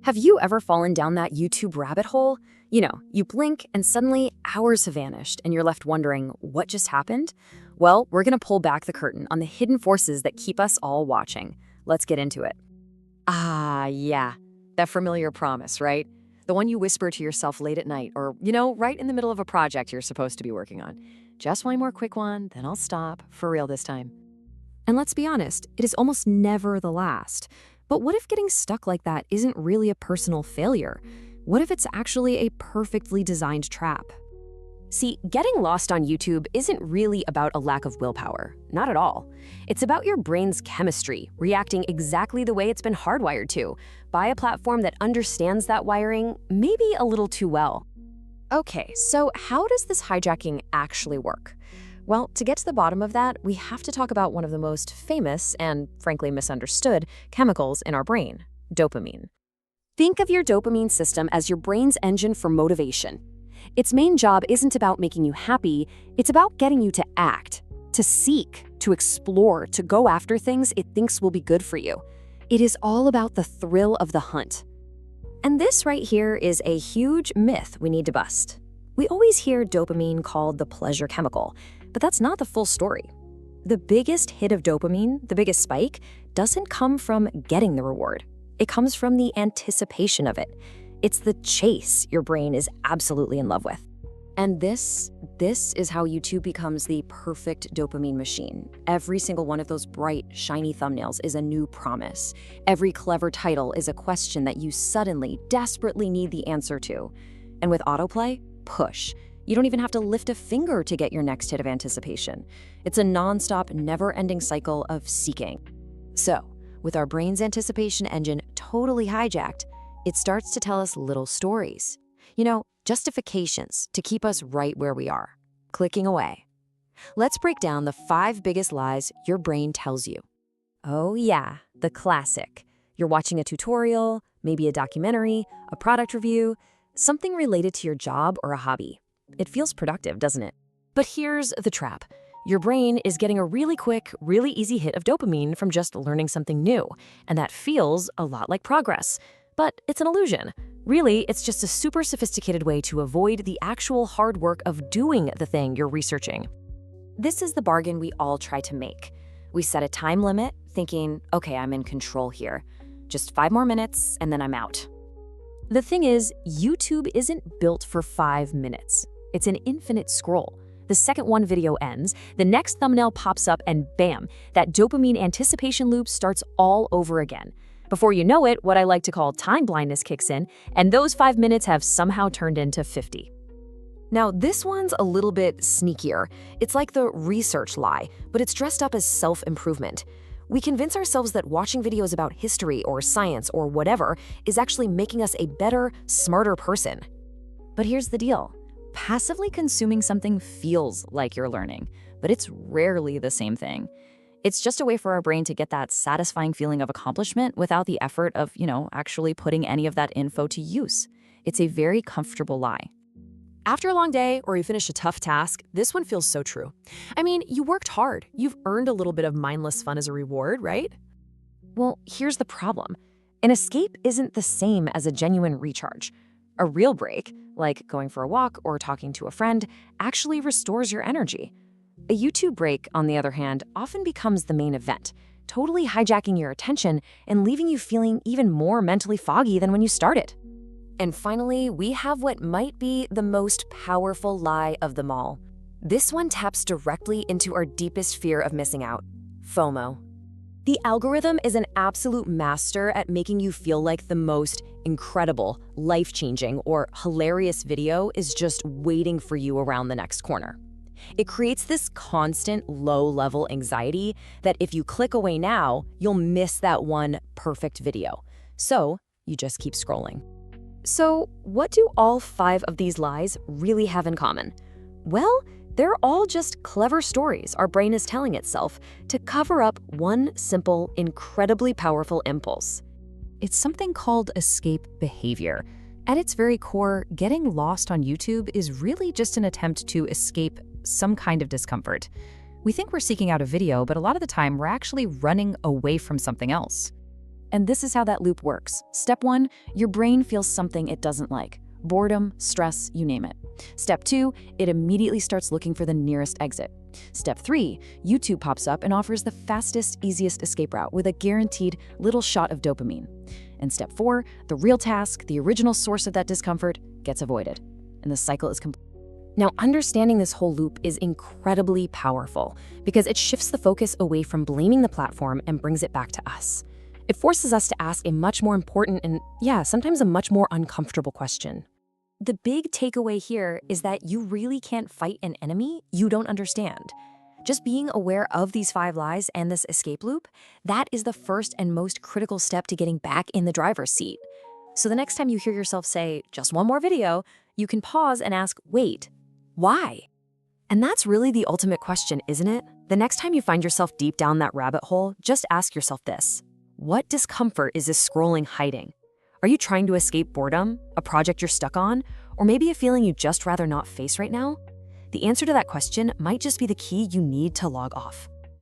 Have you ever fallen down that YouTube rabbit hole? You blink and suddenly hours have vanished and you're left wondering, what just happened? Well, we're going to pull back the curtain on the hidden forces that keep us all watching. Let's get into it. Ah, yeah. That familiar promise, right? The one you whisper to yourself late at night or, right in the middle of a project you're supposed to be working on. Just one more quick one, then I'll stop. For real this time. And let's be honest, it is almost never the last. But what if getting stuck like that isn't really a personal failure? What if it's actually a perfectly designed trap? See, getting lost on YouTube isn't really about a lack of willpower. Not at all. It's about your brain's chemistry reacting exactly the way it's been hardwired to, by a platform that understands that wiring maybe a little too well. Okay, so how does this hijacking actually work? Well, to get to the bottom of that, we have to talk about one of the most famous and, frankly, misunderstood chemicals in our brain, dopamine. Think of your dopamine system as your brain's engine for motivation. Its main job isn't about making you happy, it's about getting you to act, to seek, to explore, to go after things it thinks will be good for you. It is all about the thrill of the hunt. And this right here is a huge myth we need to bust. We always hear dopamine called the pleasure chemical, but that's not the full story. The biggest hit of dopamine, the biggest spike, doesn't come from getting the reward. It comes from the anticipation of it. It's the chase your brain is absolutely in love with. And this is how YouTube becomes the perfect dopamine machine. Every single one of those bright, shiny thumbnails is a new promise. Every clever title is a question that you suddenly, desperately need the answer to. And with autoplay, push. You don't even have to lift a finger to get your next hit of anticipation. It's a nonstop, never-ending cycle of seeking. So, with our brain's anticipation engine totally hijacked, it starts to tell us little stories. Justifications to keep us right where we are, clicking away. Let's break down the 5 biggest lies your brain tells you. Oh yeah, the classic. You're watching a tutorial, maybe a documentary, a product review, something related to your job or a hobby. It feels productive, doesn't it? But here's the trap. Your brain is getting a really quick, really easy hit of dopamine from just learning something new, and that feels a lot like progress. But it's an illusion. Really, it's just a super sophisticated way to avoid the actual hard work of doing the thing you're researching. This is the bargain we all try to make. We set a time limit, thinking, okay, I'm in control here. Just 5 more minutes, and then I'm out. The thing is, YouTube isn't built for 5 minutes. It's an infinite scroll. The second one video ends, the next thumbnail pops up, and bam, that dopamine anticipation loop starts all over again. Before you know it, what I like to call time blindness kicks in, and those 5 minutes have somehow turned into 50. Now, this one's a little bit sneakier. It's like the research lie, but it's dressed up as self-improvement. We convince ourselves that watching videos about history or science or whatever is actually making us a better, smarter person. But here's the deal. Passively consuming something feels like you're learning, but it's rarely the same thing. It's just a way for our brain to get that satisfying feeling of accomplishment without the effort of, actually putting any of that info to use. It's a very comfortable lie. After a long day or you finish a tough task, this one feels so true. I mean, you worked hard. You've earned a little bit of mindless fun as a reward, right? Well, here's the problem. An escape isn't the same as a genuine recharge. A real break, like going for a walk or talking to a friend, actually restores your energy. A YouTube break, on the other hand, often becomes the main event, totally hijacking your attention and leaving you feeling even more mentally foggy than when you started. And finally, we have what might be the most powerful lie of them all. This one taps directly into our deepest fear of missing out: FOMO. The algorithm is an absolute master at making you feel like the most incredible, life-changing, or hilarious video is just waiting for you around the next corner. It creates this constant low-level anxiety that if you click away now, you'll miss that one perfect video. So you just keep scrolling. So what do all 5 of these lies really have in common? Well, they're all just clever stories our brain is telling itself to cover up one simple, incredibly powerful impulse. It's something called escape behavior. At its very core, getting lost on YouTube is really just an attempt to escape some kind of discomfort. We think we're seeking out a video, but a lot of the time we're actually running away from something else. And this is how that loop works. Step 1, your brain feels something it doesn't like. Boredom, stress, you name it. Step 2, it immediately starts looking for the nearest exit. Step 3, YouTube pops up and offers the fastest, easiest escape route with a guaranteed little shot of dopamine. And step 4, the real task, the original source of that discomfort, gets avoided. And the cycle is complete. Now, understanding this whole loop is incredibly powerful because it shifts the focus away from blaming the platform and brings it back to us. It forces us to ask a much more important and, sometimes a much more uncomfortable question. The big takeaway here is that you really can't fight an enemy you don't understand. Just being aware of these 5 lies and this escape loop, that is the first and most critical step to getting back in the driver's seat. So the next time you hear yourself say, just one more video, you can pause and ask, wait, why? And that's really the ultimate question, isn't it? The next time you find yourself deep down that rabbit hole, just ask yourself this. What discomfort is this scrolling hiding? Are you trying to escape boredom, a project you're stuck on, or maybe a feeling you'd just rather not face right now? The answer to that question might just be the key you need to log off.